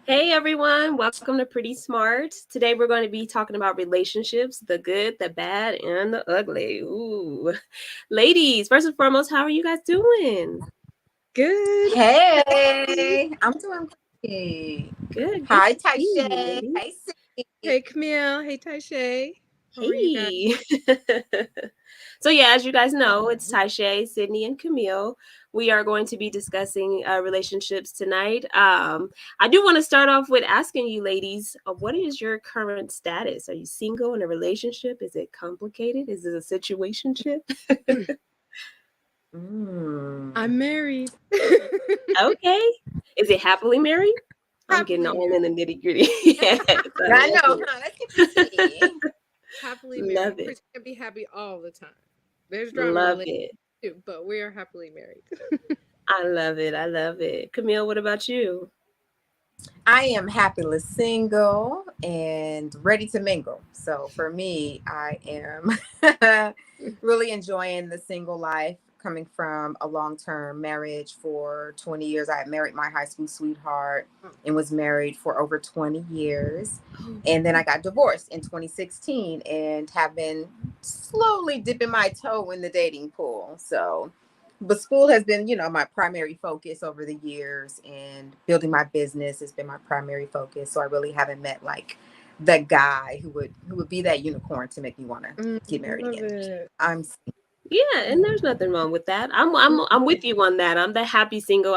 Hey everyone, welcome to Pretty Smart. Today we're going to be talking about relationships, the good, the bad, and the ugly. Ooh. Ladies, first and foremost, how are you guys doing? Good. Hey, I'm doing great. Good, good Hi, to see you, Taisha. ladies. Hey, Cindy. Hey, Camille. Hey, Taisha. How are you guys? Hey. So yeah, as you guys know, it's Taisha, Sydney, and Camille. We are going to be discussing relationships tonight. I do want to start off with asking you, ladies, what is your current status? Are you single in a relationship? Is it complicated? Is it a situationship? Mm. I'm married. Okay. Is it happily married? I'm getting Happily all in married. the nitty gritty. Yes, I I love know, it. huh? Let's get the tea. Happily married. Love Of it. course, you can't be happy all the time. There's drama in Love relationships it. too, but we are happily married. I love it. I love it. Camille, what about you? I am happily single and ready to mingle. So for me, I am really enjoying the single life coming from a long-term marriage for 20 years. I had married my high school sweetheart and was married for over 20 years. And then I got divorced in 2016 and have been slowly dipping my toe in the dating pool. So but school has been, my primary focus over the years, and building my business has been my primary focus. So I really haven't met like the guy who would be that unicorn to make me want to get married Love again. it. I'm Yeah, and there's nothing wrong with that. I'm with you on that. I'm the happy single.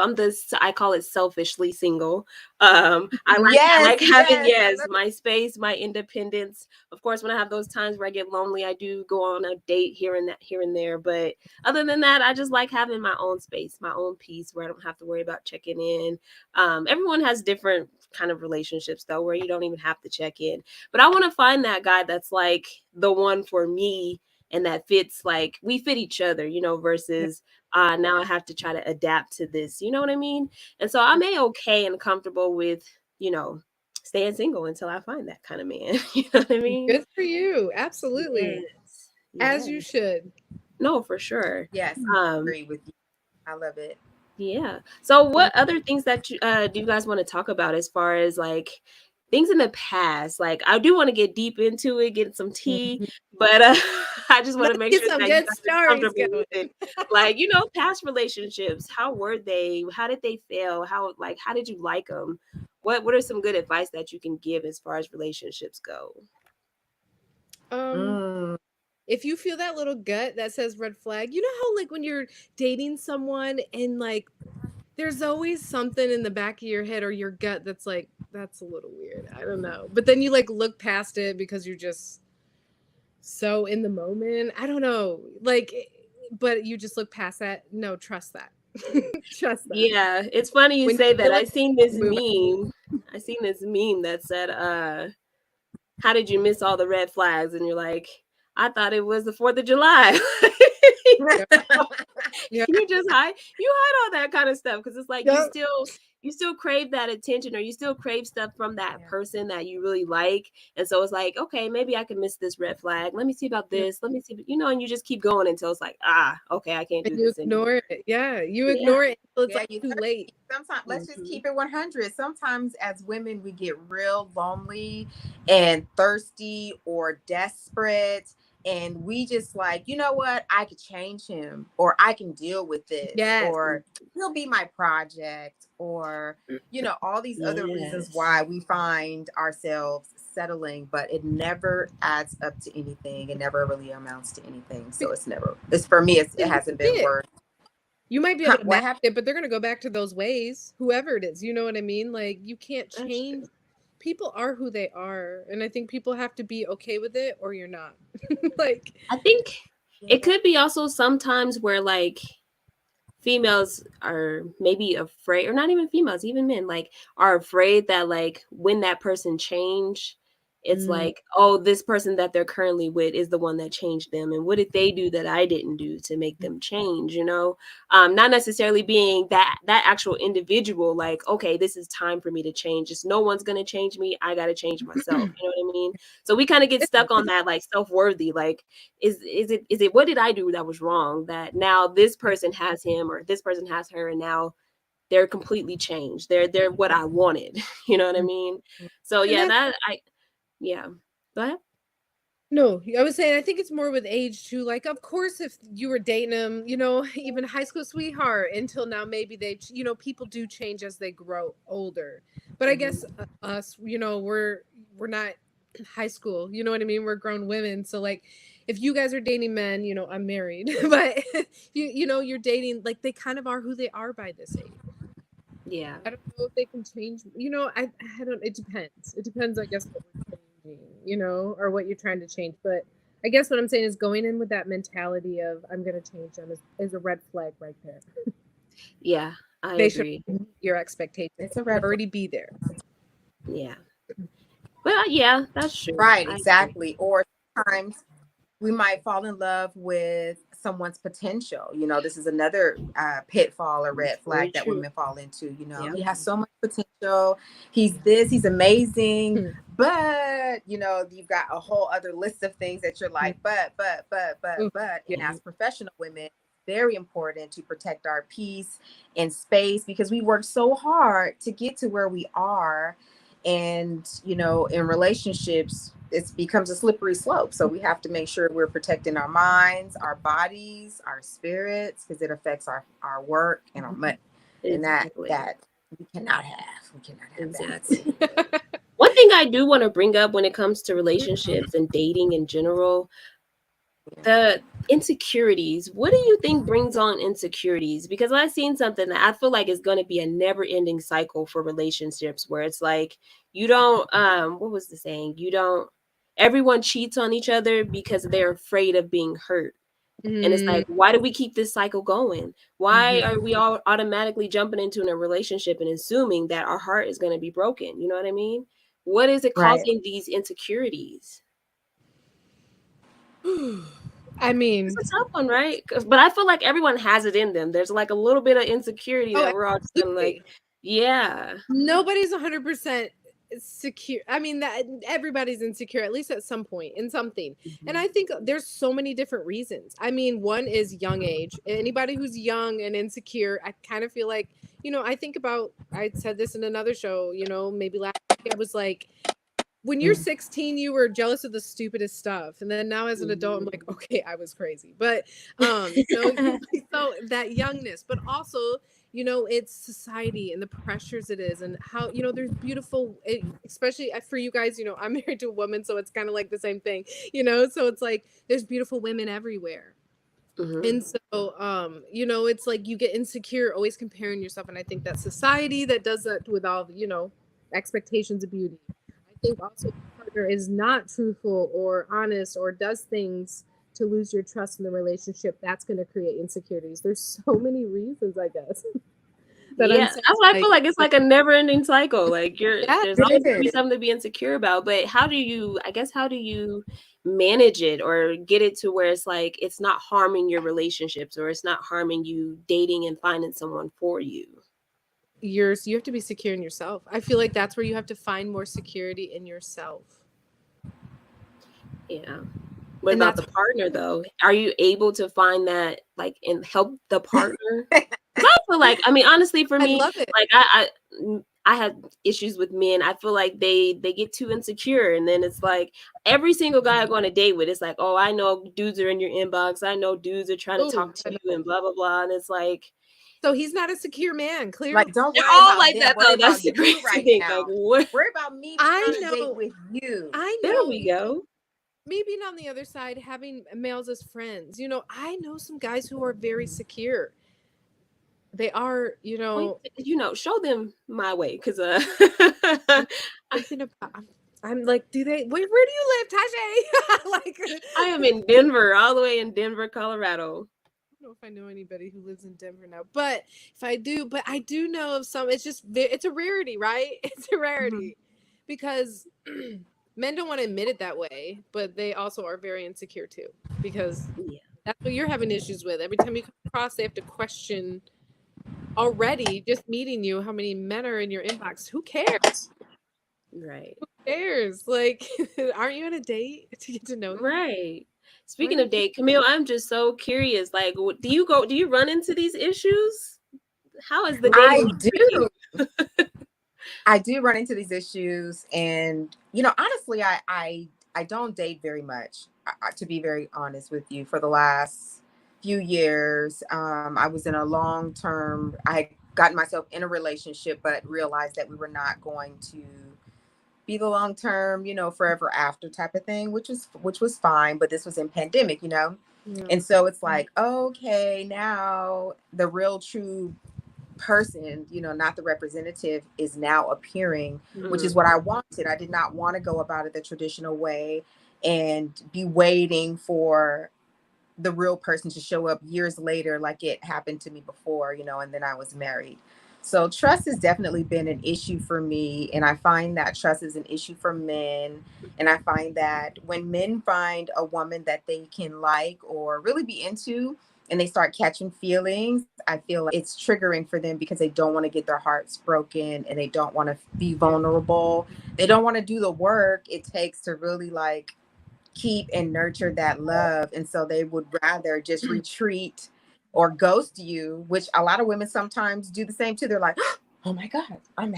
I call it selfishly single. I like yes, having, yes, I yes, love my space, my independence. Of course, when I have those times where I get lonely, I do go on a date here and there. But other than that, I just like having my own space, my own peace, where I don't have to worry about checking in. Everyone has different kind of relationships though, where you don't even have to check in. But I want to find that guy that's like the one for me and that fits, like we fit each other, versus now I have to try to adapt to this, you know what I mean? And so I'm okay and comfortable with, you know, staying single until I find that kind of man. You know what I mean? Good for you. Absolutely. Yes. As you Yes. should. No, for sure. yes, I Um, agree with you. I love it. Yeah. So what other things that you do you guys want to talk about as far as like things in the past? Like I do want to get deep into it, get some tea, Mhm. but I just want to Let's make get sure some that you good guys are stories comfortable going. with it. Like, past relationships, how were they? How did they fail? How did you like them? What are some good advice that you can give as far as relationships go? Um, Mm. if you feel that little gut that says red flag, you know how like when you're dating someone and like there's always something in the back of your head or your gut that's like, that's a little weird. I don't know. But then you like look past it because you're just so in the moment. I don't know. Like, but you just look past that. No, trust that. Trust that. Yeah, it's funny you When you say that. feel like move I seen this meme that said, how did you miss all the red flags? And you're like, I thought it was the 4th of July. yeah, yeah, You hide all that kind of stuff because it's like yeah. you still crave that attention, or you still crave stuff from that Yeah. person that you really like. And so it's like, okay, maybe I can miss this red flag. Let me see about Yeah. this. Let me see, and you just keep going until it's like, okay, I can't And do you this anymore. ignore it. Yeah, you Yeah. ignore it until it's Yeah, like you too late. sometimes let's just Hmm. keep it 100. Sometimes as women we get real lonely and thirsty or desperate, and we just like, you know what, I could change him, or I can deal with this, Yes. or he'll be my project, or all these other reasons Yes. why we find ourselves settling, but it never adds up to anything. It never really amounts to anything. So it's for me, it Because you hasn't been forget. worth. You might be Huh, able to what manage happened? it, but they're gonna go back to those ways, whoever it is. You know what I mean? Like you can't That's change. true. People are who they are, and I think people have to be okay with it, or you're not. Like, I think it Yeah. could be also sometimes where like females are maybe afraid, or not even females, even men, like are afraid that like when that person change, it's mm, like, oh, this person that they're currently with is the one that changed them, and what did they do that I didn't do to make them change, not necessarily being that actual individual, like, okay, this is time for me to change, just no one's gonna change me, I gotta change myself, you know what I mean? So we kind of get it's, stuck on that, like, self-worthy, like, is it what did I do that was wrong that now this person has him or this person has her, and now they're completely changed. They're what I wanted. You know what I mean? So And yeah, that's yeah. Go ahead. no, I was saying I think it's more with age too. Like, of course, if you were dating them, even high school sweetheart until now, maybe people do change as they grow older. But I guess us, we're not high school. You know what I mean? We're grown women. So like, if you guys are dating men, I'm married, but you're dating like they kind of are who they are by this age. Yeah. I don't know if they can change. I don't. It depends. It depends, I guess, what we're changing, or what you're trying to change. But I guess what I'm saying is going in with that mentality of I'm going to change them is a red flag right there. Yeah, I They should agree. meet your expectations. It's a They red flag. already be there. Yeah. Well, yeah, that's true. Right, I agree. exactly. Or sometimes we might fall in love with someone's potential. This is another pitfall or red Very flag that true. women fall into. Yeah. He has so much potential. He's this, he's amazing. Hmm. But, you've got a whole other list of things that you're like, but. Ooh, And yeah. as professional women, very important to protect our peace and space because we work so hard to get to where we are. And in relationships it becomes a slippery slope, so we have to make sure we're protecting our minds, our bodies, our spirits, because it affects our work and our money. And that Exactly. we cannot have Exactly. that. One thing I do want to bring up when it comes to relationships and dating in general, the insecurities. What do you think brings on insecurities? Because I've seen something that I feel like is going to be a never-ending cycle for relationships where it's like you don't what was the saying? You don't everyone cheats on each other because they're afraid of being hurt. And it's like, why do we keep this cycle going? Why are we all automatically jumping into a relationship and assuming that our heart is going to be broken? You know what I mean? What is it Right. causing these insecurities? I mean, It's a tough one, right? But I feel like everyone has it in them. There's like a little bit of insecurity oh, that we're all just kind of like, absolutely. yeah. Nobody's 100% secure. I mean, that everybody's insecure at least at some point in something. And I think there's so many different reasons. I mean, one is young age. Anybody who's young and insecure, I kind of feel like, I said this in another show, maybe last week, I was like, when you're 16, you were jealous of the stupidest stuff. And then now as an adult, I'm like, okay, I was crazy. But so that youngness, but also, it's society and the pressures it is and how, there's beautiful, especially for you guys, I'm married to a woman, so it's kind of like the same thing, so it's like there's beautiful women everywhere. And so, it's like you get insecure, always comparing yourself. And I think that society that does that with all, expectations of beauty. I think also if your partner is not truthful or honest or does things to lose your trust in the relationship, that's going to create insecurities. There's so many reasons, I guess, that I'm Yeah, saying. that's why I feel like it's like a never-ending cycle. Like Yeah, there's always It gonna be is. something to be insecure about. But how do you manage it or get it to where it's like it's not harming your relationships or it's not harming you dating and finding someone for you? you have to be secure in yourself. I feel like that's where you have to find more security in yourself. Yeah. What And about that's the partner though? Are you able to find that like and help the partner? 'Cause I feel like, I mean, honestly, for I me, love it. like I have issues with men. I feel like they get too insecure, and then it's like every single guy I go on a date with, it's like, oh, I know dudes are in your inbox. I know dudes are trying to Oh, talk to I you, know. and blah blah blah. And it's like So he's not a secure man, clearly. Like, don't they're worry all about like them. that Worry though. That's about the you crazy right thing. Like, now. what? Worry about me being I on a date know. with you. I There know. we go. Me being on the other side, having males as friends, I know some guys who are very secure. They are, Well, show them my way, because I'm thinking about. I'm like, do they? Where do you live, Tajay? Like, I am in Denver, all the way in Denver, Colorado. I don't know if I know anybody who lives in Denver now, but if I do, but I do know of some. It's just it's a rarity, right? It's a rarity because men don't want to admit it that way, but they also are very insecure too because Yeah. that's what you're having issues with. Every time you come across, they have to question already just meeting you how many men are in your inbox. Who cares? Right. Who cares? Like, aren't you on a date to get to know them? Right. Why Speaking do of date, Camille, I'm just so curious. Like, do you run into these issues? How is the I dating do. for I do run into these issues, and honestly, I don't date very much. To be very honest with you, for the last few years, I was in a long term. I had gotten myself in a relationship, but realized that we were not going to be the long term, forever after type of thing, which was fine. But this was in pandemic. Yeah. And so it's like, okay, now the real true person, not the representative, is now appearing, which is you? what I wanted. I did not want to go about it the traditional way and be waiting for the real person to show up years later, like it happened to me before, and then I was married. So trust has definitely been an issue for me. And I find that trust is an issue for men. And I find that when men find a woman that they can like or really be into, and they start catching feelings, I feel like it's triggering for them because they don't want to get their hearts broken and they don't want to be vulnerable. They don't want to do the work it takes to really like keep and nurture that love. And so they would rather just retreat or ghost you, which a lot of women sometimes do the same too. They're like, oh my God, I'm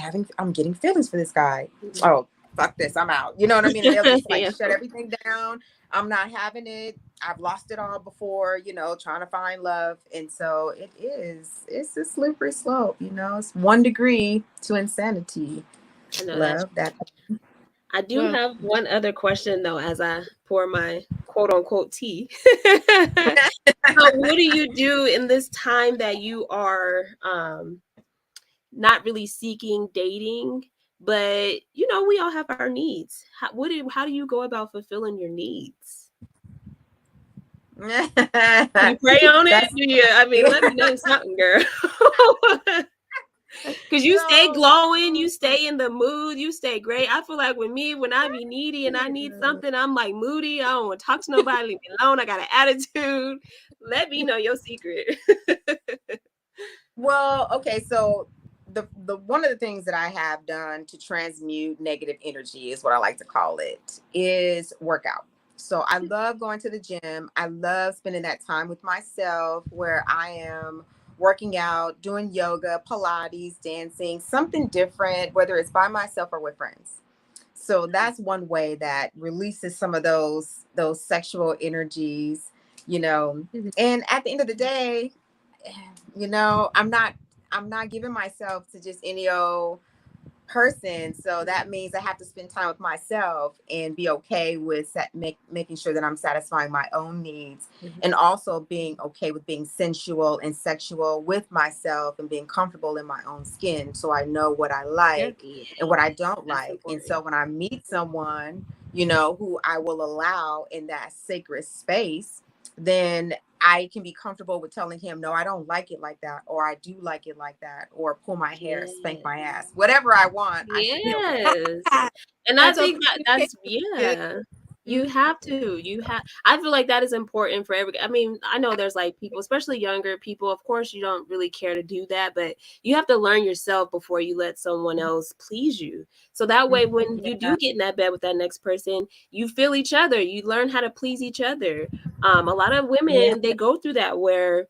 getting feelings for this guy. Oh, fuck this, I'm out. You know what I mean? And they'll just like Yeah. shut everything down. I'm not having it. I've lost it all before, trying to find love. And so it's a slippery slope, it's 1 degree to insanity. I know that's Love that. I do Well, have one other question though, as I pour my quote unquote tea. So what do you do in this time that you are not really seeking dating, but we all have our needs. How do you go about fulfilling your needs? You pray on it? That's Do you? I mean, let me know something, girl. Because you stay no. glowing, you stay in the mood, you stay great. I feel like when I be needy and I need something, I'm like moody. I don't want to talk to nobody, leave me alone. I got an attitude. Let me know your secret. Well, okay, so the one of the things that I have done to transmute negative energy is what I like to call it, is workout. So I love going to the gym. I love spending that time with myself where I am working out, doing yoga, Pilates, dancing, something different, whether it's by myself or with friends. So that's one way that releases some of those sexual energies, you know. mhm. And at the end of the day, I'm not giving myself to just any old person. So that means I have to spend time with myself and be okay with making sure that I'm satisfying my own needs, and also being okay with being sensual and sexual with myself and being comfortable in my own skin. So I know what I Yeah. like Yeah, and what I don't that's like. And important. so when I meet someone, who I will allow in that sacred space, then I can be comfortable with telling him, no, I don't like it like that, or I do like it like that, or pull my hair, spank Yeah. my ass, whatever I want, I should be okay. Yes. And I That's think okay. that that's yeah. You Mhm. have to. You have. I feel like that is important for every. I mean, I know there's like people, especially younger people. Of course, you don't really care to do that, but you have to learn yourself before you let someone else please you. So that way, when you Yeah, do get in that bed with that next person, you feel each other. You learn how to please each other. A lot of yeah, women they go through that where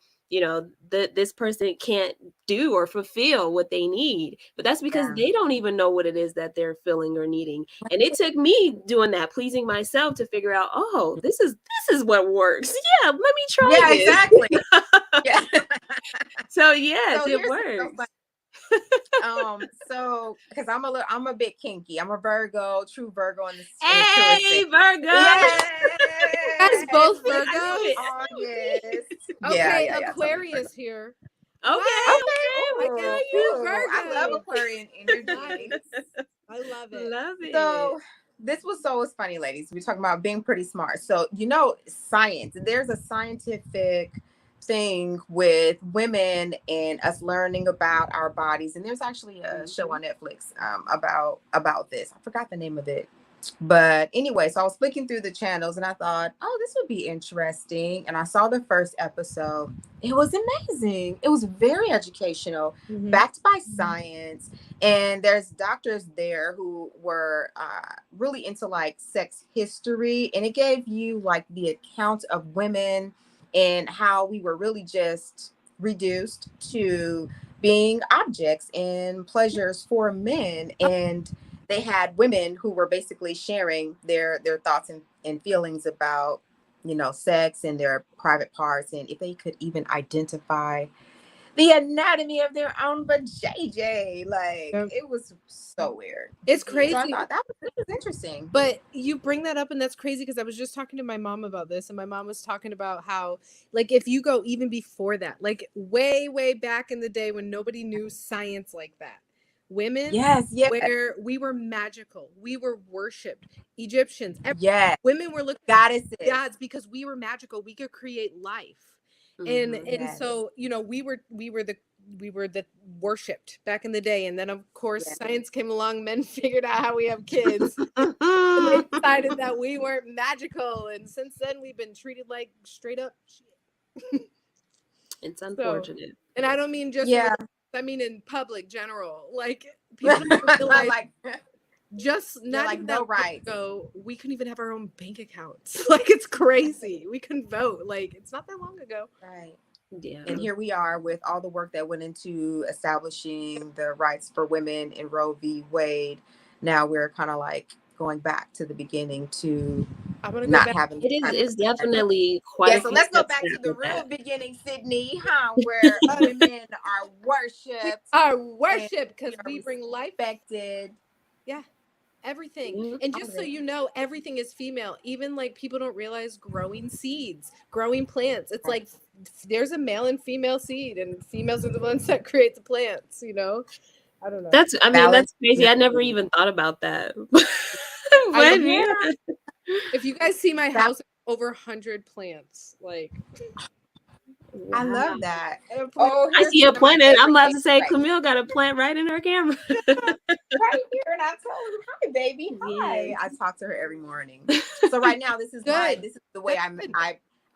this person can't do or fulfill what they need, but that's because yeah. they don't even know what it is that they're feeling or needing. And it took me doing that, pleasing myself, to figure out, oh, this is what works. Yeah, let me try Yeah, this. exactly. Yeah. So yes, So it here's the so works. so because I'm a bit kinky. I'm a Virgo, true Virgo in the truest sense. Hey, Virgo. Yes, Guys, both I knew Virgos. it. August. Yeah, Okay, yeah, yeah. Totally Virgo. Aquarius here. Okay, What? Okay. okay, we Ooh, got True you. ooh. I love Virgo. Aquarian Nice. energy. I love it. Love it. So this was funny, ladies. We're talking about being pretty smart. So science. There's a scientific thing with women and us learning about our bodies. And there's actually a show Mhm. on Netflix about this. I forgot the name of it. But anyway, so I was flicking through the channels and I thought, oh, this would be interesting. And I saw the first episode. It was amazing. It was very educational, Mhm. backed by science. And there's doctors there who were really into like sex history. And it gave you like the account of women and how we were really just reduced to being objects and pleasures for men. And they had women who were basically sharing their thoughts and feelings about, sex and their private parts, and if they could even identify the anatomy of their own vajayjay. Like, Yeah. it was so weird. It's So I crazy. thought that was interesting. But you bring that up, and that's crazy because I was just talking to my mom about this, and my mom was talking about how, like, if you go even before that, like way, way back in the day when nobody knew science like that, women, Yes, yes, where we were magical, we were worshipped, Egyptians, yes. women were looking Goddesses. at gods because we were magical, we could create life. And Yes. so, we were the worshipped back in the day, and then of course Yes. science came along, men figured out how we have kids. And they decided that we weren't magical, and since then we've been treated like straight up shit. It's So, unfortunate. and I don't mean just Yeah. I mean in public general. Like, people don't realize Like, just they're not like, even no that long rights. ago, we couldn't even have our own bank accounts. Like, it's crazy. We couldn't vote. Like, it's not that long ago. Right. Yeah. And here we are with all the work that went into establishing the rights for women in Roe v. Wade. Now we're kind of like going back to the beginning to I'm gonna go not back. having It is time. it's definitely quite Yeah, a so few let's go steps back to back the with real that. beginning, Sydney, where women are worshipped, Our worship, because are we bring life. respected. Yeah. Everything. Mhm. And just so you know, everything is female. Even like people don't realize growing seeds, growing plants. It's like there's a male and female seed, and females are the ones that create the plants, I don't know. Balance. That's crazy. I never even thought about that. I But Yeah. If you guys see my That- house, over 100 plants. Like, I wow. love that. I Oh, I here's see a one of my plant, and I'm favorite about things to say right Camille got a plant right in her camera. right here, and I told him, "Hi, baby, hi." Yes. I talk to her every morning. So right now, this is Good. the way Good.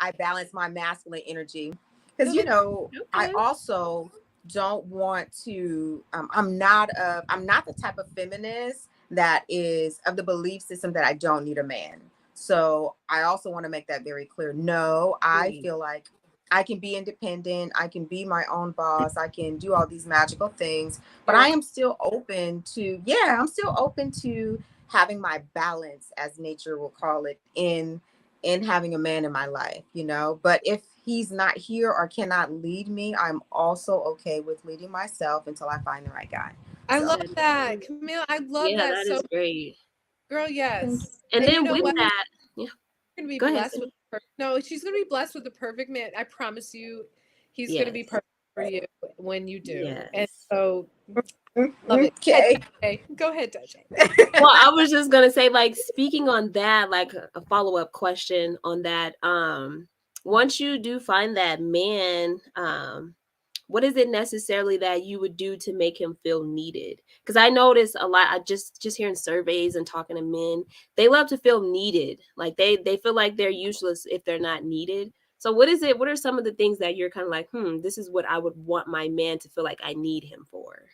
I balance my masculine energy, because I Okay. also don't want to. I'm not the type of feminist that is of the belief system that I don't need a man. So I also want to make that very clear. No, I Mm. feel like I can be independent. I can be my own boss. I can do all these magical things, but I am still open to, I'm still open to having my balance, as nature will call it, in having a man in my life. But if he's not here or cannot lead me, I'm also okay with leading myself until I find the right guy. I So love that, Camille. I love Yeah, that. that So, is great. girl, yes. And And you then know with what? that, yeah, Gonna be go ahead, blessed with Cindy. no, she's gonna be blessed with the perfect man. I promise you, he's gonna be Yes. perfect for you when you do. And Yes. so, love it. okay. Go ahead, Dodge. Well, I was just gonna say, like, speaking on that, like a follow-up question on that. Once you do find that man, what is it necessarily that you would do to make him feel needed? Because I notice a lot. I just hearing surveys and talking to men, they love to feel needed. Like they feel like they're useless if they're not needed. So what is it? What are some of the things that you're kind of like, this is what I would want my man to feel like I need him for?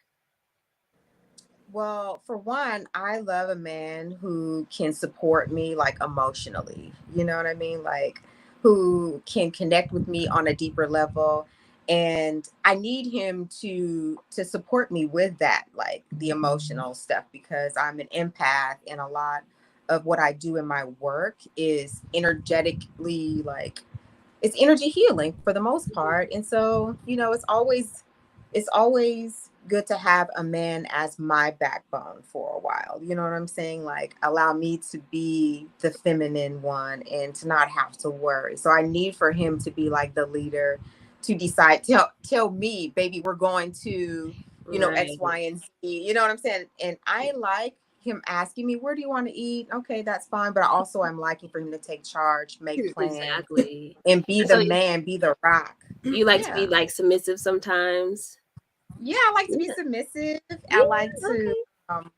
Well, for one, I love a man who can support me like emotionally. You know what I mean? Like, who can connect with me on a deeper level. And I need him to support me with that, like the emotional stuff, because I'm an empath, and a lot of what I do in my work is energetically, like, it's energy healing for the most part. And so, it's always good to have a man as my backbone for a while. You know what I'm saying? Like, allow me to be the feminine one and to not have to worry. So I need for him to be like the leader, to decide, tell me, baby, we're going to, X, Right. Y, and Z. You know what I'm saying? And I like him asking me, where do you want to eat? Okay, that's fine. But also, I'm liking for him to take charge, make plans, Exactly. and be the So man, be the rock. you like to be Yeah. like submissive sometimes. Yeah, I like to be Yeah. submissive. Yeah. I like to, Okay.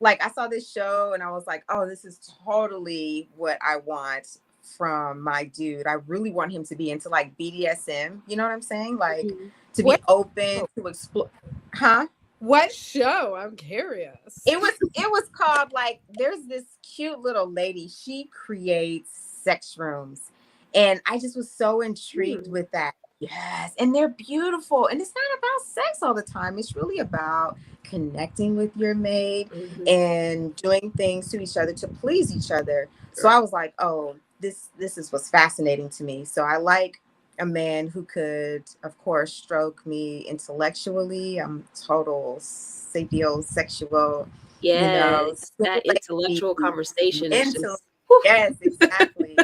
like, I saw this show and I was like, oh, this is totally what I want from my dude. I really want him to be into like BDSM. You know what I'm saying? Like, Mhm. to be What? open to explore. Huh? What show? I'm curious. It was called, like, there's this cute little lady. She creates sex rooms, and I just was so intrigued with that. Yes, and they're beautiful. And it's not about sex all the time. It's really about connecting with your mate Mhm. and doing things to each other to please each other. So I was like, oh, this is what's fascinating to me. So I like a man who could, of course, stroke me intellectually. I'm total sapiosexual, Yes, that stimulate me intellectual conversation is mentally. just whew. Yes, exactly.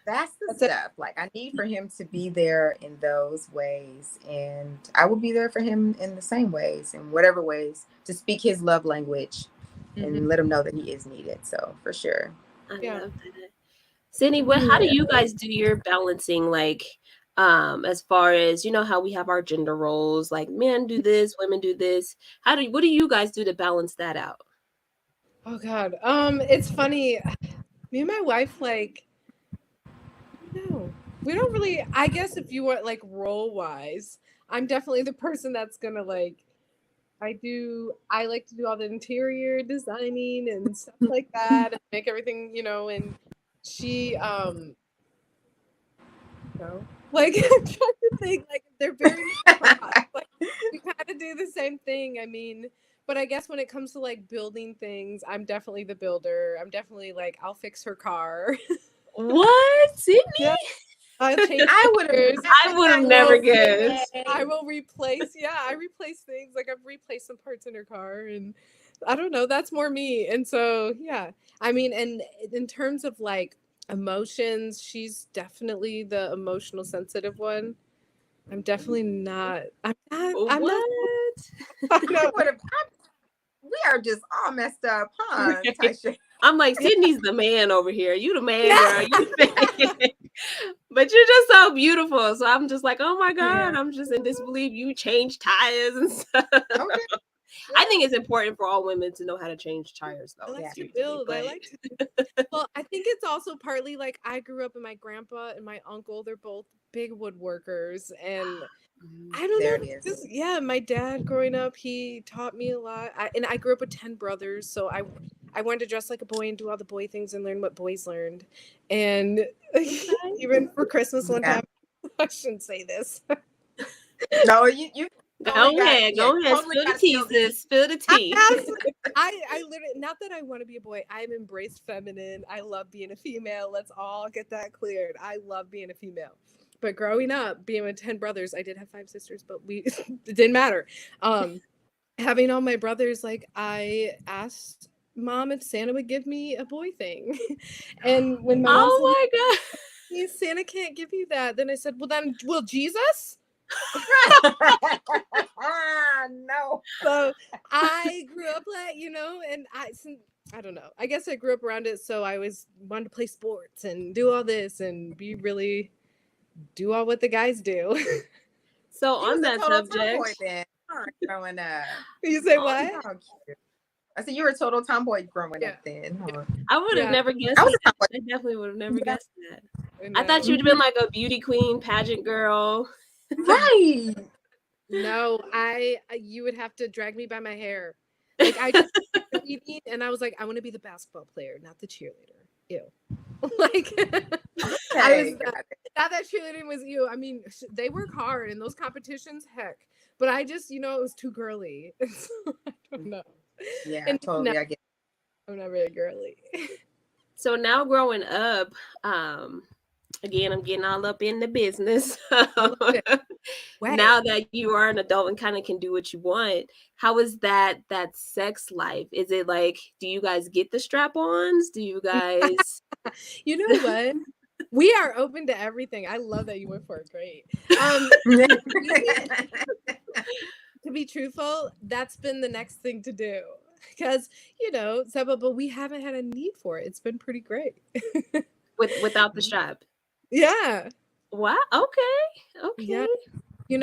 That's the That's it. stuff. Like I need for him to be there in those ways, and I will be there for him in the same ways, in whatever ways, to speak his love language Mhm. and let him know that he is needed. So for sure. I Yeah. love that. Sydney, how do Yeah. you guys do your balancing, like, as far as, you know, how we have our gender roles, like men do this, women do this. What do you guys do to balance that out? Oh God. It's funny. Me and my wife, like, no, we don't really. I guess if you want like role wise, I'm definitely the person that's gonna like. I like to do all the interior designing and stuff like that, and make everything, and she like I'm trying to think like they're very cross. Like we kind of do the same thing. I mean, but I guess when it comes to like building things, I'm definitely the builder. I'm definitely like I'll fix her car. What, Sydney? Yeah, I'll change I would have tires. I would have never never guessed guessed. I it. will replace. Yeah, I replace things. Like I've replaced some parts in her car, and I don't know. That's more me. And so yeah, I mean, and in terms of like emotions, she's definitely the emotional sensitive one. I'm definitely not. I'm not. I'm not. What? I I know. would have. We are just all messed up, huh, Right. Taisha? I'm like, Yeah. Sydney's the man over here. You the man, girl. Yeah. You the man. But you're just so beautiful. So I'm just like, oh my God, Yeah. I'm just in disbelief. You change tires and stuff. Okay. I Yeah. think it's important for all women to know how to change tires, I though, like Yeah. to seriously. build. I But like to. Well, I think it's also partly like I grew up and my grandpa and my uncle, they're both big woodworkers. And I don't There know. it is. Just yeah, my dad growing up, he taught me a lot. And I grew up with 10 brothers, so I wanted to dress like a boy and do all the boy things and learn what boys learned. And okay. even for Christmas one Yeah. time, I shouldn't say this. No, you totally Go got. ahead. Yeah, Go you ahead. totally Spill the got to tea, spill the tea. sis. Spill the I tea. asked, I literally, not that I want to be a boy. I've embraced feminine. I love being a female. Let's all get that cleared. I love being a female. But growing up, being with 10 brothers, I did have 5 sisters, but it didn't matter. Um, Having all my brothers, like I asked mom if Santa would give me a boy thing. And when my mom said, Oh my Santa can't give you that, then I said, well, then will Jesus? No. So I grew up like, and I don't know. I guess I grew up around it, so I always wanted to play sports and do all this and be really do all what the guys do. So You on was a that total tomboy subject, then, huh, growing up. You say on what? How cute. I said you were a total tomboy growing up Yeah, then, huh? I would have yeah. never I guessed was that. a tomboy. I definitely would have never Yeah. guessed that. I I thought know. you'd have been like a beauty queen, pageant girl. Right. No, you would have to drag me by my hair. Like I just reading and I was like, I want to be the basketball player, not the cheerleader. Ew. Like I was Okay. Got it. not that cheerleading was you. I mean, they work hard in those competitions, heck. But I just, it was too girly. So I don't know. Yeah, And no, totally. I get. I'm not very girly. So now growing up, again, I'm getting all up in the business. I love it. Way. Now that you are an adult and kind of can do what you want, how is that sex life? Is it like, do you guys get the strap-ons? Do you guys You know what? We are open to everything. I love that you went for it. Great. To be truthful, that's been the next thing to do. Because, but we haven't had a need for it. It's been pretty great. without the strap? Yeah. Wow. Okay. Yeah. Okay.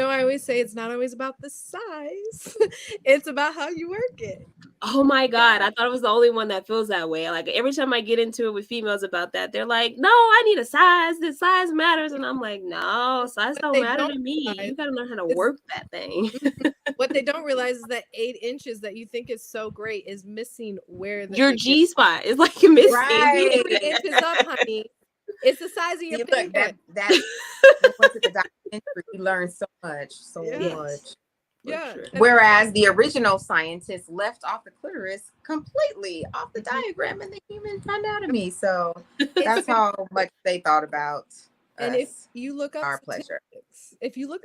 I always say it's not always about the size. It's about how you work it. Oh my God. Yeah. I thought I was the only one that feels that way. Like every time I get into it with females about that, they're like, no, I need a size. The size matters. And I'm like, no, size What don't they matter don't to me. realize You got to learn how to is work that thing. what they don't realize is that 8 inches that you think is so great is missing where Your the gift. G spot is like missing. Right. 3 inches up, honey. It's the size of your See, look, pinky. that you went to the documentary, you learned so much, so Yeah. Yes, much. for Yeah. sure. Whereas the original scientists left off the clitoris completely off the diagram in the human anatomy. So that's how much they thought about And if us, you look up our pleasure.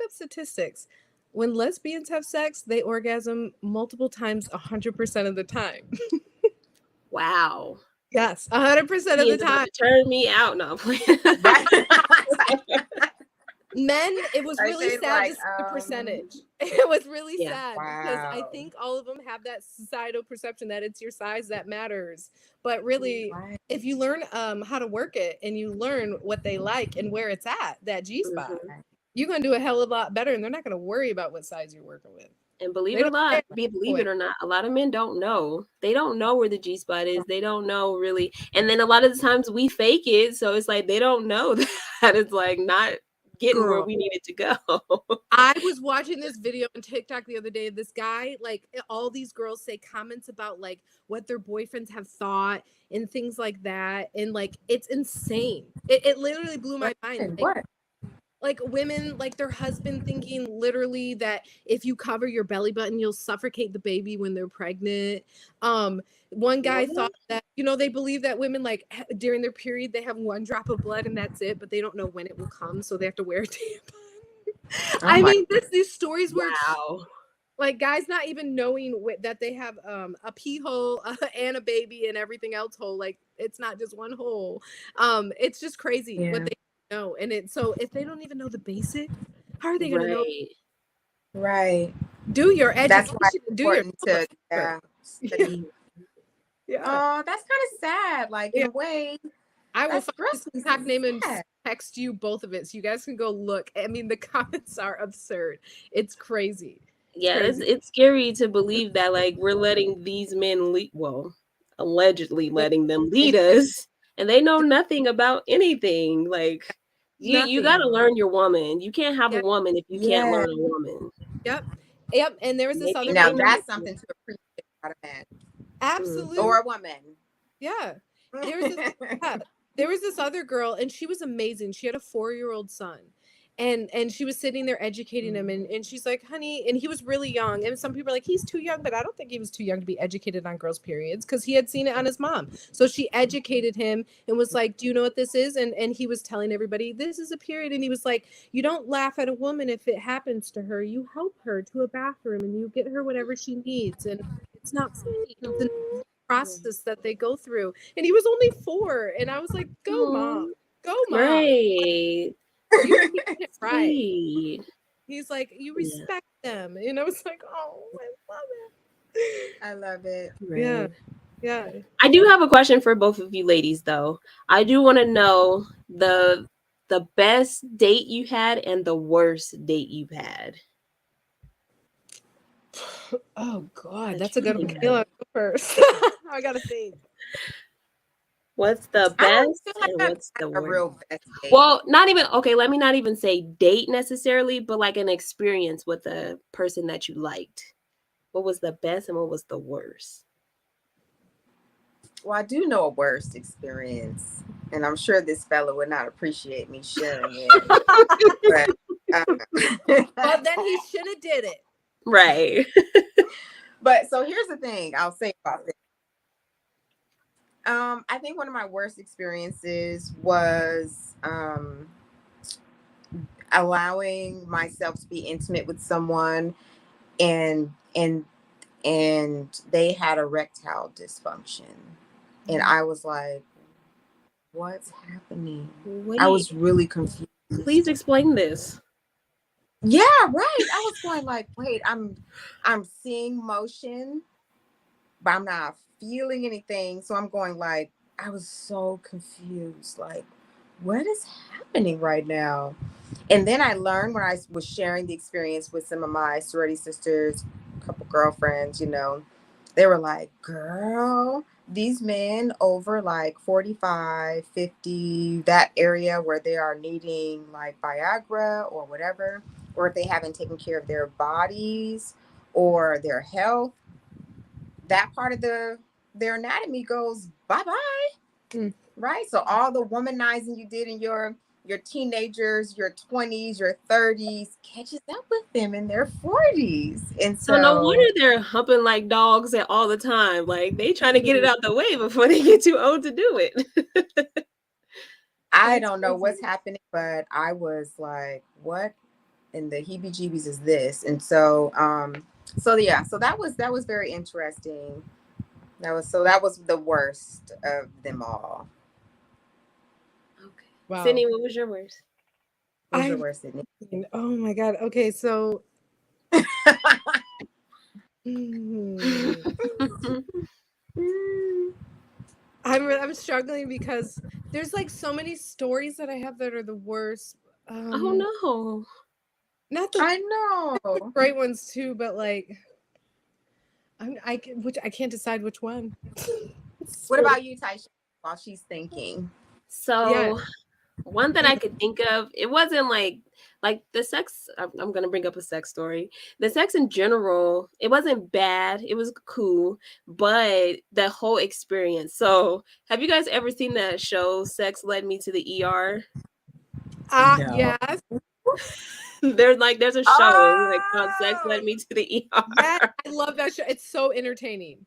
statistics, when lesbians have sex, they orgasm multiple times 100% of the time. Wow. Yes, 100% of He the is about time. to turn me out. No, I'm playing. Right? Men, it was Like, really they're sad like, to see the percentage. It was really Yeah. sad because I wow. think all of them have that societal perception that it's your size that matters. But really, Right. if you learn how to work it and you learn what they like and where it's at, that G spot, Mhm. you're gonna do a hell of a lot better, and they're not gonna worry about what size you're working with. And believe They it or don't not, care. believe it or not, a lot of men don't know. They don't know where the G spot is. They don't know really. And then a lot of the times we fake it, so it's like they don't know that it's like not getting where Girl, we needed to go. I was watching this video on TikTok the other day. This guy, like, all these girls say comments about like what their boyfriends have thought and things like that, and like it's insane. It literally blew my mind. What? Like women, like their husband thinking literally that if you cover your belly button, you'll suffocate the baby when they're pregnant. One guy What? thought that, they believe that women like during their period they have one drop of blood and that's it, but they don't know when it will come, so they have to wear a tampon. Oh I my. mean, these stories where it's Wow. like guys not even knowing that they have a pee hole and a baby and everything else hole. Like it's not just one hole. It's just crazy what Yeah. they know. And so if they don't even know the basics, how are they going to know? Right. Right. Do your That's why education, it's do your important to study. yeah. Oh, that's kind of sad. Like in Yeah. a way, I will that's find his grossly contact name and sad. text you both of it so you guys can go look. I mean, the comments are absurd. It's crazy. Yeah, Crazy. it's scary to believe that like we're letting these men lead, well, allegedly letting them lead us, and they know nothing about anything. Like you got to Nothing. learn your woman. You can't have a Yeah. woman if you can't Yeah. learn a woman. Yep. Yep. And there was this Maybe other Now they girl. know. that's something to appreciate about a man Absolutely. or a woman. Yeah. There was this, yeah, there was this other girl and she was amazing. She had a 4-year-old son. And she was sitting there educating him and she's like, honey, and he was really young. And some people are like, he's too young, but I don't think he was too young to be educated on girls' periods because he had seen it on his mom. So she educated him and was like, do you know what this is? And he was telling everybody, this is a period. And he was like, you don't laugh at a woman if it happens to her. You help her to a bathroom and you get her whatever she needs. And it's not funny. It's a process that they go through. And he was only 4. And I was like, go mom. Go mom. Right. You teaching it right. Sweet. He's like, you Yeah. respect them. And I was like, oh, I love it. I love it. Right. Yeah. Yeah. I do have a question for both of you ladies though. I do want to know the best date you had and the worst date you've had. Oh God, That that's you a good think one. of. Go first. I gotta think. What's the I don't best feel like and I've what's had the a worst? real best date. Well, not even okay, let me not even say date necessarily, but like an experience with a person that you liked. What was the best and what was the worst? Well, I do know a worst experience, and I'm sure this fellow would not appreciate me sharing it. But Well, then he should have did it. Right. but so here's the thing I'll say about this. I think one of my worst experiences was allowing myself to be intimate with someone and and and they had erectile dysfunction. And I was like, what's happening? I Wait, was really confused. please explain this. Yeah, right. I was going like, wait, I'm seeing motion, but I'm not feeling anything. So I'm going like, I was so confused. Like, what is happening right now? And then I learned when I was sharing the experience with some of my sorority sisters, a couple girlfriends, they were like, girl, these men over like 45, 50, that area where they are needing like Viagra or whatever, or if they haven't taken care of their bodies or their health, that part of their anatomy goes bye-bye. Right. So all the womanizing you did in your teenagers, your 20s, your 30s catches up with them in their 40s. And So no so wonder they're humping like dogs at all the time. Like they trying to get it out the way before they get too old to do it. I That's don't know crazy. what's happening, but I was like, what in the heebie jeebies is this? And so so yeah, so that was very interesting. That was the worst of them all. Okay. Wow. Sydney, what was your worst? What was your I worst, Sydney? mean, oh my God. Okay, so mm, I'm struggling because there's like so many stories that I have that are the worst. Oh Um, no. not the I know. great ones too, but like which I can't decide which one. What Swear to- about you, Taisha, while she's thinking? yeah. So one that I could think of, it wasn't like the sex. I'm gonna bring up a sex story. The sex in general, it wasn't bad. It was cool, but the whole experience. So, have you guys ever seen that show "Sex Led Me to the ER"? No. Yes. There's a show like called "Sex Oh, Led Me to the Yes, ER." I love that show. It's so entertaining.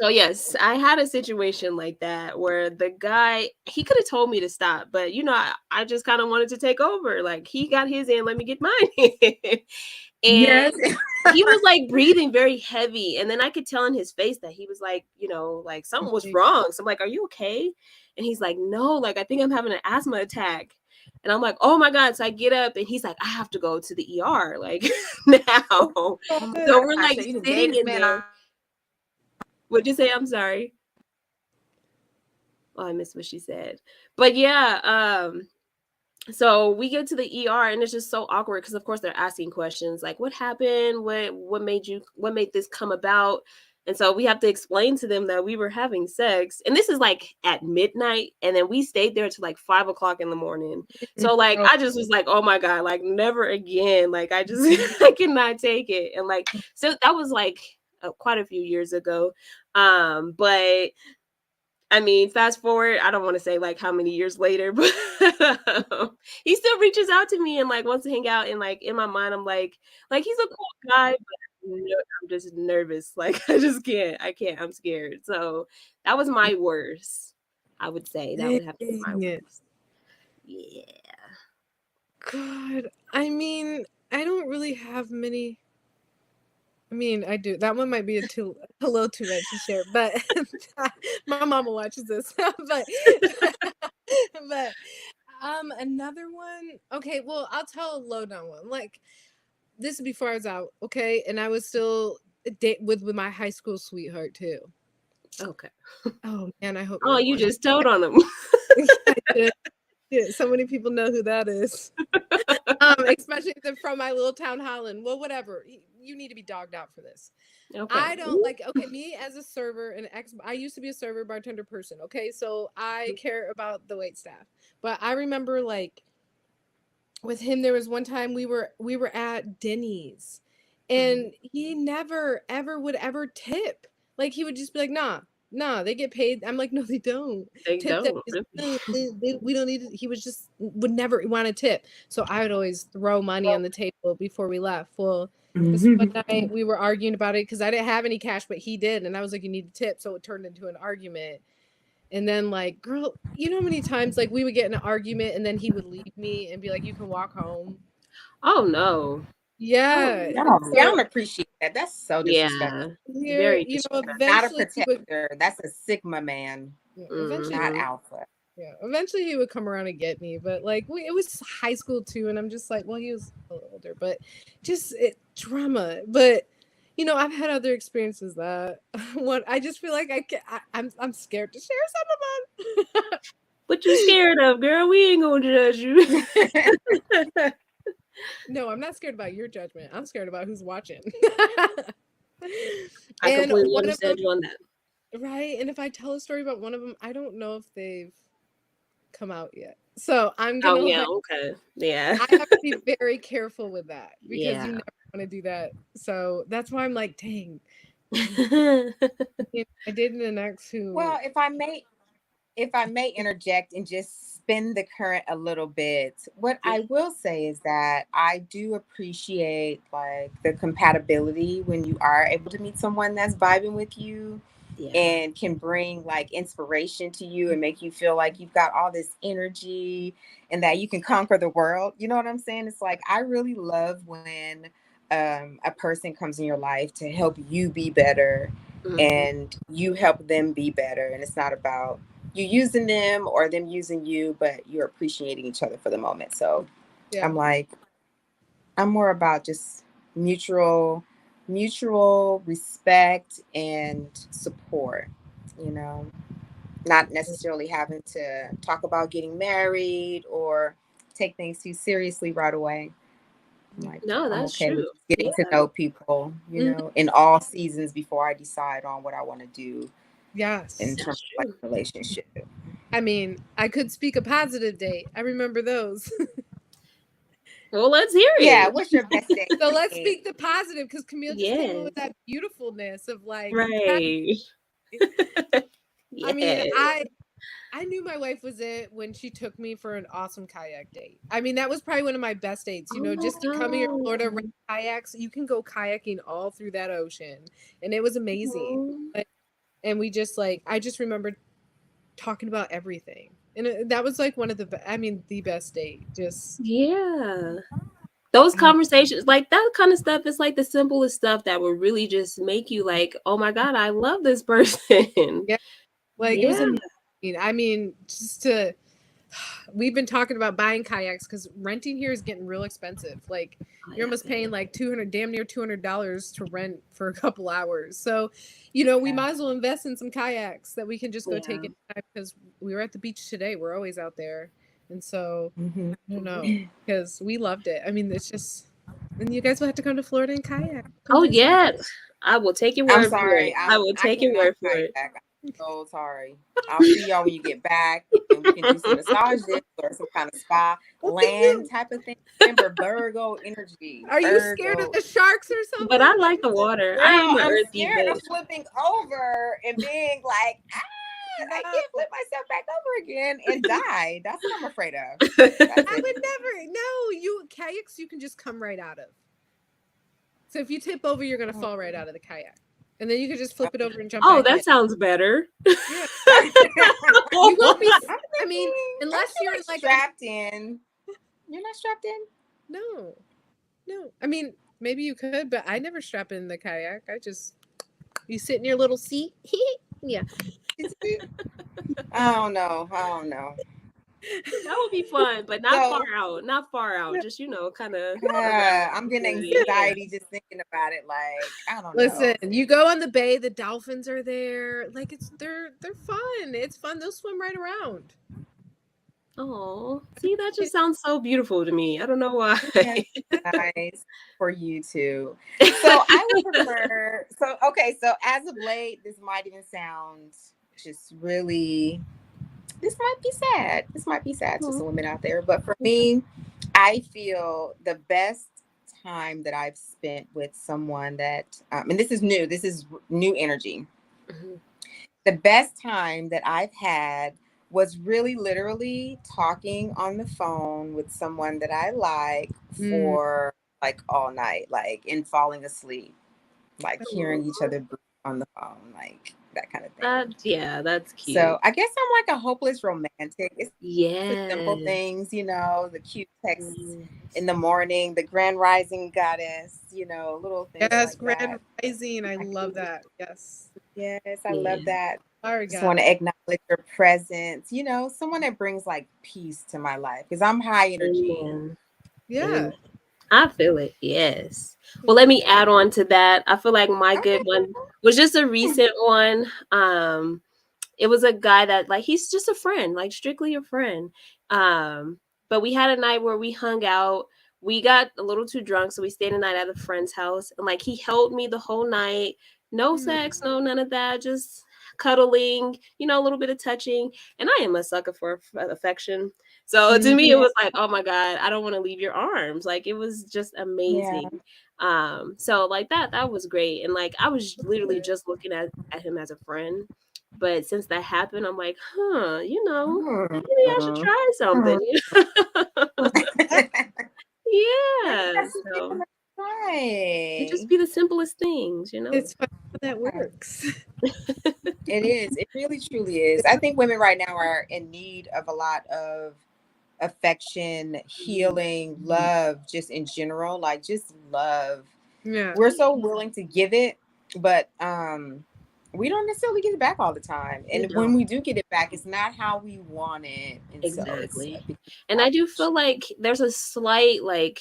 So yes, I had a situation like that where the guy he could have told me to stop, but I just kind of wanted to take over. Like he got his in, let me get mine in. And yes. he was like breathing very heavy, and then I could tell in his face that he was like, like something was wrong. So I'm like, "Are you okay?" And he's like, "No, like I think I'm having an asthma attack." And I'm like, "Oh my god!" So I get up, and he's like, "I have to go to the ER like now." Oh my So God, we're like Tasha, you done gave sitting this in man there. What'd you say? I'm sorry. Oh, I missed what she said. But yeah, so we get to the ER and it's just so awkward because of course they're asking questions like what happened, what made this come about, and so we have to explain to them that we were having sex, and this is like at midnight, and then we stayed there till like 5 o'clock in the morning. So like Oh, I just was like, oh my god, like never again, like I just I cannot take it. And like so that was like quite a few years ago, but I mean, fast forward, I don't want to say like how many years later, but he still reaches out to me and like wants to hang out. And like in my mind, I'm like he's a cool guy, but I'm just nervous. Like I just can't. I can't. I'm scared. So that was my worst. I would say that would have to be my dang it. worst. Yeah. God. I mean, I don't really have many. I mean, I do. That one might be a little too much to share, but my mama watches this. But another one. Okay, well, I'll tell a lowdown one. Like this is before I was out, okay, and I was still with my high school sweetheart too. Okay. Oh man, I hope no Oh, one you watches. just told on him. I did. Yeah, so many people know who that is. Especially from my little town Holland. Well, whatever. You need to be dogged out for this. Okay. I don't like, okay, me as a server and I used to be a server bartender person. Okay. So I care about the wait staff. But I remember like with him, there was one time we were at Denny's and he never ever would ever tip. Like he would just be like, nah, they get paid. I'm like, no, they don't They tip them. don't. He's like, no, we don't need it. He was just would never want to tip. So I would always throw money on the table before we left. Well, this one night we were arguing about it because I didn't have any cash, but he did. And I was like, you need to tip. So it turned into an argument. And then like, girl, you know how many times like we would get in an argument and then he would leave me and be like, you can walk home. Oh no. Oh, Yeah. no, And I so don't appreciate that. That's so disrespectful. Yeah. here, Very disrespectful. Not a eventually he would protector. That's a Sigma man, eventually not Hmm. alpha. yeah, eventually he would come around and get me. But like it was high school too, and I'm just like, well, he was a little older, but just drama. But I've had other experiences that what I just feel like I'm scared to share some of them. What you scared of, girl? We ain't gonna judge you. No, I'm not scared about your judgment. I'm scared about who's watching. I And completely one of them, understand you on that. right? And if I tell a story about one of them, I don't know if they've come out yet. So I'm Oh gonna yeah, like okay. Yeah. I have to be very careful with that because you Yeah. never want to do that. So that's why I'm like, dang. I dated an ex who Well, if I may, if I may interject and just spin the current a little bit, what Yeah. I will say is that I do appreciate like the compatibility when you are able to meet someone that's vibing with you Yeah. and can bring like inspiration to you and make you feel like you've got all this energy and that you can conquer the world. You know what I'm saying? It's like I really love when a person comes in your life to help you be better Hmm. and you help them be better. And it's not about you using them or them using you, but you're appreciating each other for the moment. So Yeah. I'm like, I'm more about just mutual mutual respect and support, you know, not necessarily having to talk about getting married or take things too seriously right away. I'm like, No, I'm that's okay true. with just getting to Yeah. know people, you Mhm. know, in all seasons before I decide on what I want to do in Yes. terms That's of like true. relationship. I mean, I could speak a positive date. I remember those. Well, let's hear Yeah, it. what's your best So let's date? speak the positive because Camille just came in with Yes. that beautifulness of like, Right. I mean, Yes. I knew my wife was it when she took me for an awesome kayak date. I mean, that was probably one of my best dates, Oh my just to come here to Florida, rent God. kayaks. You can go kayaking all through that ocean. And it was amazing. Oh, And we just like, I just remember talking about everything. And that was like one of I mean, the best date. Just, yeah. Those I don't conversations, like that kind of stuff, is like the simplest stuff that will really just make you like, oh my God, I love this person. yeah, like it was Yeah. amazing. I mean, just to, we've been talking about buying kayaks because renting here is getting real expensive. Like Oh, you're yeah. almost paying like 200, damn near $200 to rent for a couple hours. So, we Yeah. might as well invest in some kayaks that we can just go take Yeah. anytime because we were at the beach today. We're always out there, and so Hmm. I don't know because we loved it. I mean, it's just, and you guys will have to come to Florida and kayak. Come Oh, visit. yeah. I will take your I'm word for sorry. it. I will I take your cannot word for it. kayak. I'm so sorry. I'll see y'all when you get back and we can do some massages or some kind of spa Well, then land type of thing. Remember Virgo energy. are you scared of Virgo. the sharks or But I something? Like, like the what's it? water. I Girl, am an I'm earthy scared of bitch. flipping over and being like, I No. can't flip myself back over again and die. That's what I'm afraid of. That's I it. would never. No, kayaks you can just come right out of. So if you tip over, you're gonna Oh. fall right out of the kayak, and then you can just flip it over and jump Oh, back that in. sounds better. Yeah, I'm you won't be. I mean, thinking, aren't unless you you're like like a strapped in? You're not strapped in? no, no. I mean, maybe you could, but I never strap in the kayak. I just you sit in your little seat. Yeah. I don't know. I don't know. That would be fun, but not far So out. Not far out. Yeah. Just, kind of around I'm the getting vicinity. Yeah. anxiety just thinking about it. Like, I don't Listen, know. you go on the bay. The dolphins are there. Like they're fun. It's fun. They'll swim right around. Oh, see, that just sounds so beautiful to me. I don't know why. Yeah, nice for you too. So I would prefer. So okay. So as of late, this might even sound just really. This might be sad. This might be sad to Oh, some women out there, but for me, I feel the best time that I've spent with someone that, and this is new. This is new energy. mhm. The best time that I've had was really literally talking on the phone with someone that I like Mm. for like all night, like and falling asleep, like hearing each Oh, other breathe on the phone, like that kind of thing. yeah, that's So cute. I guess I'm like a hopeless romantic. It's the simple Yes. things, you know, the cute texts in Yes. the morning, the grand rising goddess, little things Yes, like Grand that. Rising. I I love that. Yes. Yes, I love Yeah. that. Sorry, Just want God. to acknowledge your presence, someone that brings like peace to my life because I'm high energy. Amen. Yeah. Amen. I feel it. Yes. Well, let Mhm. me add on to that. I feel like my good Okay. one was just a recent one. It was a guy that like he's just a friend, like strictly a friend. But we had a night where we hung out. We got a little too drunk, so we stayed a night at a friend's house, and like he held me the whole night. No Mm. sex, no none of that, just cuddling, a little bit of touching. And I am a sucker for affection. So to me, it Yeah, was like, oh my God, I don't want to leave your arms. Like it was just yeah. amazing. So like that was great. And like I was literally just looking at him as a friend. But since that happened, I'm like, maybe I should Mhm. try Mhm. something. Maybe Yeah. that's just give So it a it just try. be the simplest things. It's funny how that Yeah. works. It is. It really truly is. I think women right now are in need of a lot of affection, healing, love, just in general, like just love. Yeah. We're so willing to give it, but we don't necessarily get it back all the time. We And when don't. we do get it back, it's not how we want it. And so it's a Exactly. big And I do challenge. feel like there's a slight like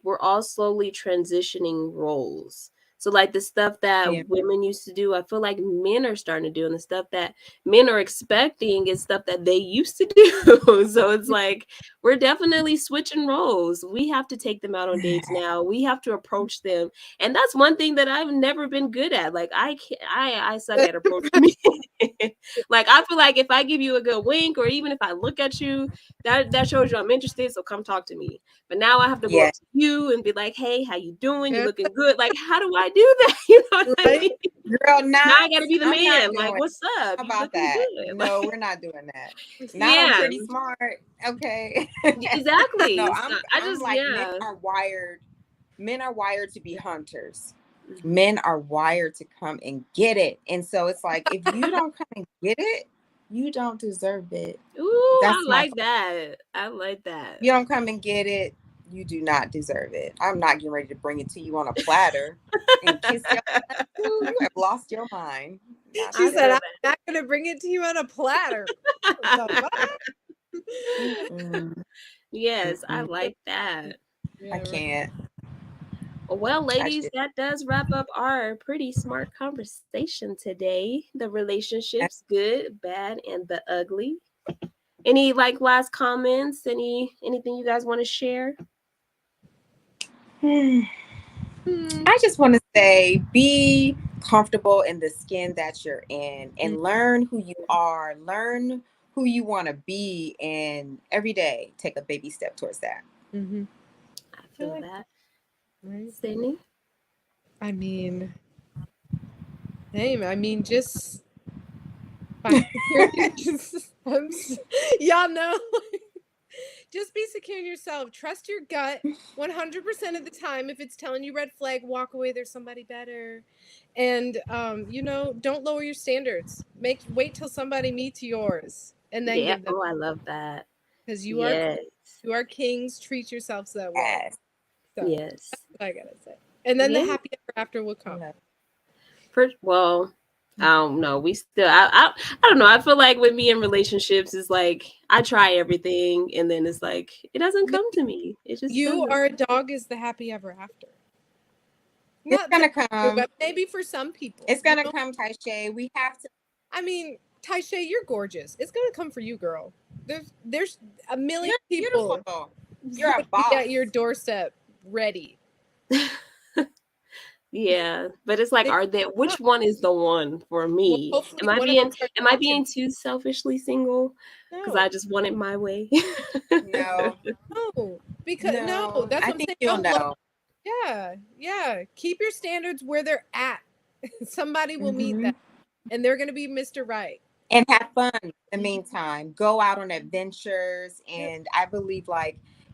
we're all slowly transitioning roles. So like the stuff that Yeah. women used to do, I feel like men are starting to do, and the stuff that men are expecting is stuff that they used to do. So it's like we're definitely switching roles. We have to take them out on dates now. We have to approach them. And that's one thing that I've never been good at. Like I suck at approaching me. Like I feel like if I give you a good wink or even if I look at you, that shows you I'm interested, so come talk to me. But now I have to go Yeah. up to you and be like, hey, how you doing? You Yeah. looking good. Like, how do I do that? You know what I Right? mean? Girl, Now not. I gotta be the I'm not man. Like, doing. what's up? How You about looking that? good. Like, No, we're not doing that. Not on yeah, Pretty Smart. Okay. exactly. No, So I I'm just like yeah. men are wired to be hunters. Mhm. Men are wired to come and get it. And so it's like if you don't come and get it, you don't deserve it. Ooh, I That's my like that. I like that. you don't come and get it, you do not deserve it. I'm not getting ready to bring it to you on a platter and kiss your ass. Ooh, you have lost your mind. Not She I said, feel I'm today. not going to bring it to you on a platter. The that. what? Mm-mm, Yes, I mm-mm. like that. I Yeah, right. can't. Well, I ladies, just that does wrap up our pretty smart conversation today. The relationships, good, bad, and the ugly. Any like last comments? Anything you guys want to share? Hmm. I just want to say be comfortable in the skin that you're in Mm, and learn who you are, learn who you want to be, and every day take a baby step towards that. mm-hmm. I I feel like that. right. Sydney? I mean, same. I mean, just find security. Y'all know. Just be secure in yourself. Trust your gut 100% of the time. If it's telling you red flag, walk away. There's somebody better. And don't lower your standards. Wait till somebody meets yours and then Yeah. give them, Oh, I love that. because Yes. you are kings. Treat yourselves that way. Yes. So Yes. that's what I gotta say. And then the Yeah. happy ever after will come. No. Well, I don't know. We still I don't know. I feel like with me in relationships is like I try everything and then it's like it doesn't No, come to me. It just you doesn't. are a dog is the happy ever after. It's Not for gonna you, come. but maybe for some people. It's gonna come, Taisha. We have to. I mean, Taisha, you're gorgeous. It's gonna come for you, girl. There's a million You're people beautiful. You're a would be at boss. your doorstep ready. Yeah, but it's like, They are there? up. Which one is the one for Well, me? hopefully one of them are Am I drawn to being too selfishly single because I no, just want it my way? No, no, because no, no. that's I what I'm think saying. you'll Don't look. know. Yeah, yeah. Keep your standards where they're at. Somebody will meet Hmm. them, and they're gonna be Mr. Right. And have fun in the Mhm. meantime. Go out on adventures, Yep, and I believe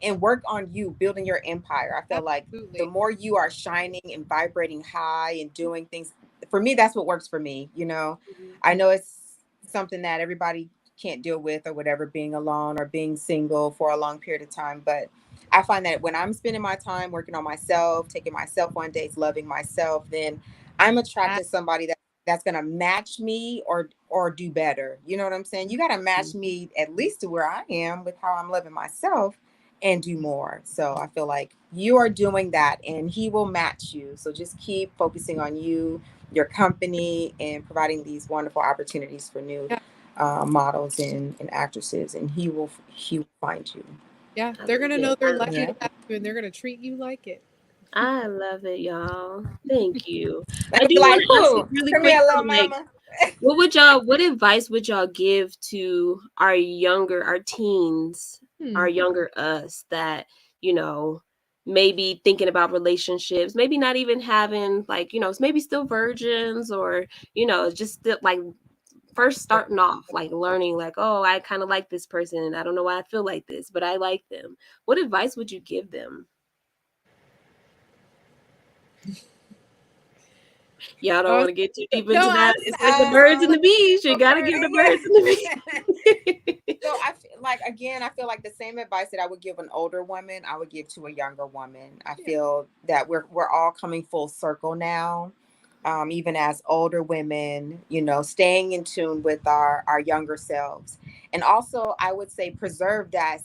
and work on you building your empire. I feel like the absolutely. more you are shining and vibrating high and doing things, for me, that's what works for me. I know it's something that everybody can't deal with or whatever, being alone or being single for a long period of time. But I find that when I'm spending my time working on myself, taking myself on dates, loving myself, then I'm That- attracting somebody that's gonna match me or do better. You know what I'm saying? You gotta match me at least to where I am with how I'm loving myself and do more. So I feel like you are doing that and he will match you. So just keep focusing on you, your company, and providing these wonderful opportunities for new yeah, models and actresses, and he will find you. yeah. I They're love gonna know it. they're I love lucky to Yeah. it. have you, and they're gonna treat you like it. I love it, y'all. Thank you. Let I me do be want like, to ask you who? really Come quick here, little though, like, mama. what advice would y'all give to our teens, Hmm. our younger us that, you know, maybe thinking about relationships, maybe not even having like, maybe still virgins or, just still, like first starting off, like learning, like, oh, I kind of like this person. I don't know why I feel like this, but I like them. What advice would you give them? Y'all don't Uh, want to get too deep no, into I that. was, It's like the birds and the bees. You got to Okay, give the birds and the yeah. bees. So I feel like, again, I feel like the same advice that I would give an older woman, I would give to a younger woman. I yeah. feel that we're all coming full circle now. Even as older women, staying in tune with our younger selves, and also I would say preserve that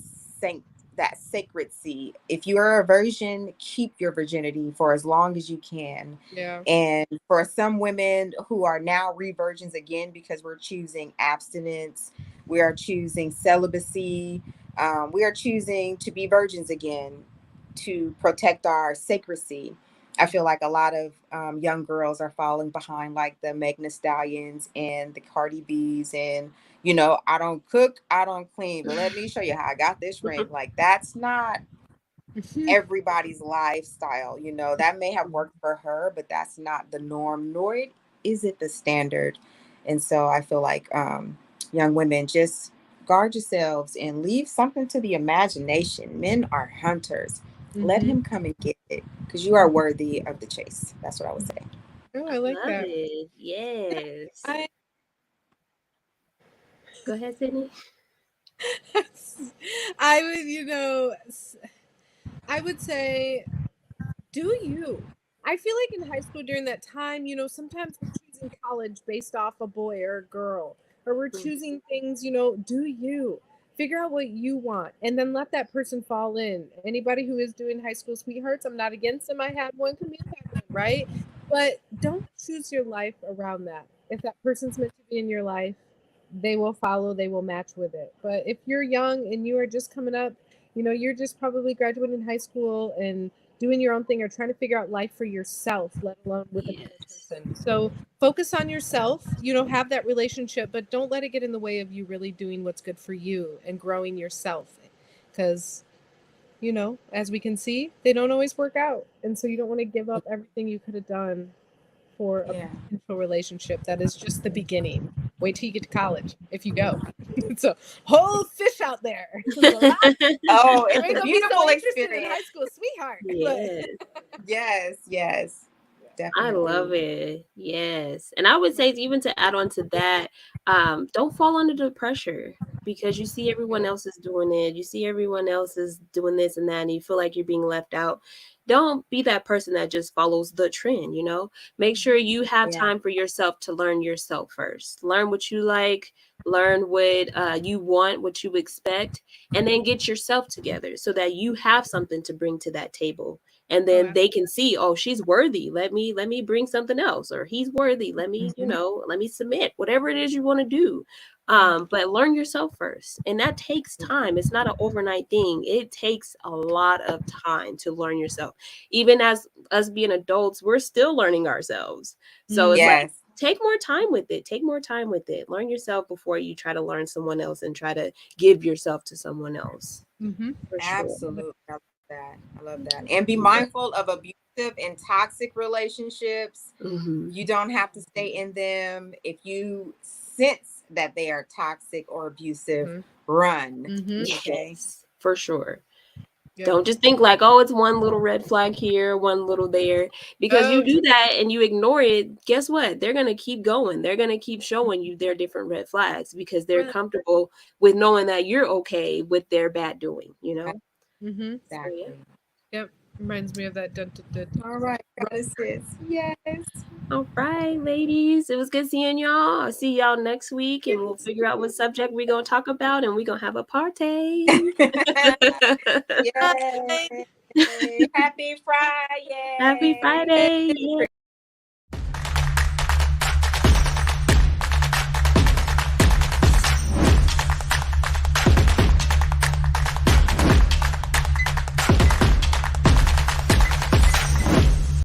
sacred seed. If you are a virgin, keep your virginity for as long as you can. Yeah. And for some women who are now re-virgins again, because we're choosing abstinence, we are choosing celibacy, we are choosing to be virgins again to protect our sacredcy. I feel like a lot of young girls are falling behind, like the Megan Thee Stallions and the Cardi B's, and I don't cook, I don't clean, but let me show you how I got this ring. Like, that's not everybody's lifestyle. That may have worked for her, but that's not the norm, nor is it the standard. And so I feel like young women, just guard yourselves and leave something to the imagination. Men are hunters. Let Mm-hmm. him come and get it, because you are worthy of the chase. That's what I would say. Oh, I I like love that. it. Yes. I Go ahead, Sydney. I would, I would say, do you? I feel like in high school during that time, sometimes we're choosing college based off a boy or a girl, or we're Mm, choosing things, do you? Figure out what you want and then let that person fall in. Anybody who is doing high school sweethearts, I'm not against them. I had one, Camille had one, right? But don't choose your life around that. If that person's meant to be in your life, they will follow, they will match with it. But if you're young and you are just coming up, you're just probably graduating high school and doing your own thing or trying to figure out life for yourself, let alone with another yes. person. So focus on yourself, have that relationship, but don't let it get in the way of you really doing what's good for you and growing yourself. Because, as we can see, they don't always work out. And so you don't want to give up everything you could have done for a Yeah. potential relationship that is just the beginning. Wait till you get to college if you go. It's a whole fish out there. There's a lot. Oh, You it's ain't a gonna be so beautiful interested in high experience. school sweetheart. But Yes. Yes, yes, I definitely. love it. Yes. And I would say, even to add on to that, don't fall under the pressure, because you see everyone else is doing it. You see everyone else is doing this and that, and you feel like you're being left out. Don't be that person that just follows the trend. Make sure you have Yeah. time for yourself to learn yourself first. Learn what you like, learn what you want, what you expect, and then get yourself together so that you have something to bring to that table, and oh, then they can see, oh, she's worthy, let me bring something else, or he's worthy, let me Mhm. let me submit whatever it is you want to do. yeah. But learn yourself first, and that takes time. It's not an overnight thing. It takes a lot of time to learn yourself. Even as us being adults, we're still learning ourselves. So it's like, Yes, take more time with it. Take more time with it. Learn yourself before you try to learn someone else and try to give yourself to someone else, Mm-hmm. for sure. absolutely. I love that. I love that. And be mindful of abusive and toxic relationships. Hmm. You don't have to stay in them. If you sense that they are toxic or abusive, run. Mm-hmm. Okay. Yes, for sure. Yep. Don't just think like, oh, it's one little red flag here, one little there. Because you Oh, do that and you ignore it, guess what? They're going to keep going. They're going to keep showing you their different red flags, because they're right. comfortable with knowing that you're okay with their bad doing? Mm-hmm. So, yeah. Exactly. Yep. Reminds me of that dun, dun, dun, All right, goddesses. Yes. All right, ladies. It was good seeing y'all. I'll see y'all next week, and we'll figure out what subject we're going to talk about, and we're going to have a party. Yay. Happy Happy Friday. Friday. Yeah.